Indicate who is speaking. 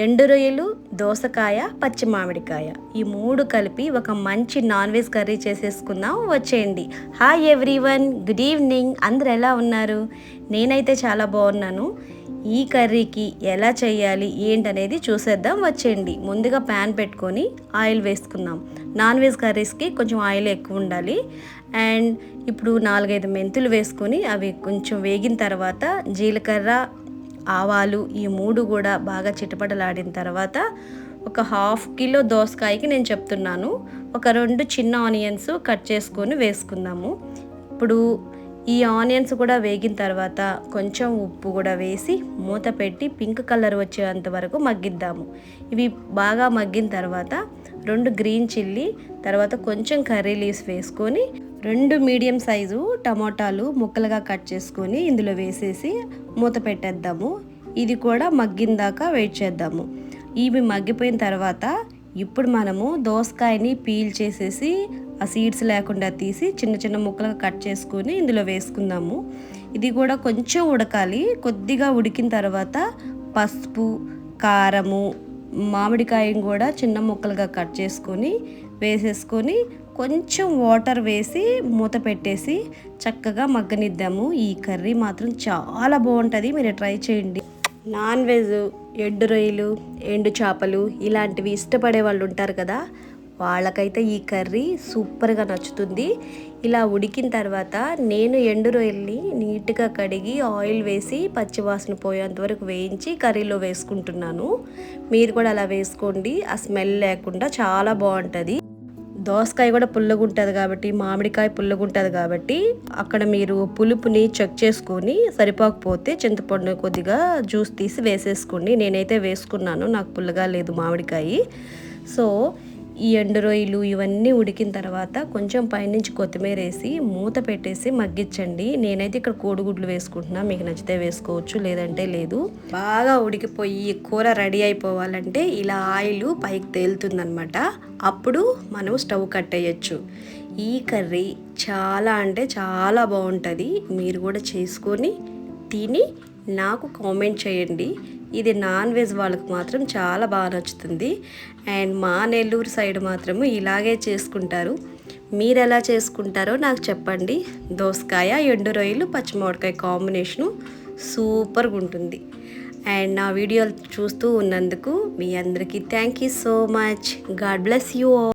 Speaker 1: ఎండు రొయ్యలు, దోసకాయ, పచ్చి మామిడికాయ ఈ 3 కలిపి ఒక మంచి నాన్ వెజ్ కర్రీ చేసేసుకుందాం. వచ్చేయండి. Hi everyone, good evening. అందరు ఎలా ఉన్నారు? నేనైతే చాలా బాగున్నాను. ఈ కర్రీకి ఎలా చేయాలి ఏంటనేది చూసేద్దాం. వచ్చేయండి. ముందుగా ప్యాన్ పెట్టుకొని ఆయిల్ వేసుకుందాం. నాన్ వెజ్ కర్రీస్కి కొంచెం ఆయిల్ ఎక్కువ ఉండాలి. అండ్ ఇప్పుడు 4-5 మెంతులు వేసుకొని అవి కొంచెం వేగిన తర్వాత జీలకర్ర, ఆవాలు ఈ 3 కూడా బాగా చిటపటలాడిన తర్వాత ఒక 1/2 కిలో దోసకాయకి నేను చెప్తున్నాను, ఒక 2 చిన్న ఆనియన్స్ కట్ చేసుకొని వేసుకుందాము. ఇప్పుడు ఈ ఆనియన్స్ కూడా వేగిన తర్వాత కొంచెం ఉప్పు కూడా వేసి మూత పెట్టి పింక్ కలర్ వచ్చేంత వరకు మగ్గిద్దాము. ఇవి బాగా మగ్గిన తర్వాత 2 గ్రీన్ చిల్లీ, తర్వాత కొంచెం కర్రీ లీవ్స్ వేసుకొని 2 మీడియం సైజు టమాటాలు ముక్కలుగా కట్ చేసుకొని ఇందులో వేసేసి మూత పెట్టేద్దాము. ఇది కూడా మగ్గిన దాకా వెయిట్ చేద్దాము. ఇవి మగ్గిపోయిన తర్వాత ఇప్పుడు మనము దోసకాయని పీల్ చేసేసి ఆ సీడ్స్ లేకుండా తీసి చిన్న చిన్న ముక్కలుగా కట్ చేసుకొని ఇందులో వేసుకుందాము. ఇది కూడా కొంచెం ఉడకాలి. కొద్దిగా ఉడికిన తర్వాత పసుపు, కారము, మామిడికాయని కూడా చిన్న ముక్కలుగా కట్ చేసుకొని వేసేసుకొని కొంచెం వాటర్ వేసి మూత పెట్టేసి చక్కగా మగ్గనిద్దాము. ఈ కర్రీ మాత్రం చాలా బాగుంటుంది, మీరు ట్రై చేయండి. నాన్ వెజ్, ఎండు రొయ్యలు, ఎండు చేపలు ఇలాంటివి ఇష్టపడే వాళ్ళు ఉంటారు కదా, వాళ్ళకైతే ఈ కర్రీ సూపర్గా నచ్చుతుంది. ఇలా ఉడికిన తర్వాత నేను ఎండు రొయ్యల్ని నీట్గా కడిగి ఆయిల్ వేసి పచ్చివాసన పోయేంత వరకు వేయించి కర్రీలో వేసుకుంటున్నాను. మీరు కూడా అలా వేసుకోండి, ఆ స్మెల్ లేకుండా చాలా బాగుంటుంది. దోసకాయ కూడా పుల్లగా ఉంటుంది కాబట్టి, మామిడికాయ పుల్లగా ఉంటుంది కాబట్టి అక్కడ మీరు పులుపుని చెక్ చేసుకొని సరిపోకపోతే చింతపండు కొద్దిగా జ్యూస్ తీసి వేసేసుకోండి. నేనైతే వేసుకున్నాను, నాకు పుల్లగా లేదు మామిడికాయ. సో ఈ ఎండు రొయ్యలు ఇవన్నీ ఉడికిన తర్వాత కొంచెం పైనుంచి కొత్తిమీర వేసి మూత పెట్టేసి మగ్గించండి. నేనైతే ఇక్కడ కోడిగుడ్లు వేసుకుంటున్నా, మీకు నచ్చితే వేసుకోవచ్చు, లేదంటే లేదు. బాగా ఉడికిపోయి కూర రెడీ అయిపోవాలంటే ఇలా ఆయిల్ పైకి తేలుతుందనమాట. అప్పుడు మనం స్టవ్ కట్టేయచ్చు. ఈ కర్రీ చాలా అంటే చాలా బాగుంటుంది. మీరు కూడా చేసుకొని తిని నాకు కామెంట్ చేయండి. ఇది నాన్ వెజ్ వాళ్ళకు మాత్రం చాలా బాగా నచ్చుతుంది. అండ్ మా నెల్లూరు సైడ్ మాత్రము ఇలాగే చేసుకుంటారు. మీరు ఎలా చేసుకుంటారో నాకు చెప్పండి. దోసకాయ, ఎండు రొయ్యలు, పచ్చిమిరపకాయ కాంబినేషను సూపర్గా ఉంటుంది. అండ్ నా వీడియోలు చూస్తూ ఉన్నందుకు మీ అందరికీ thank you so much. God bless you all.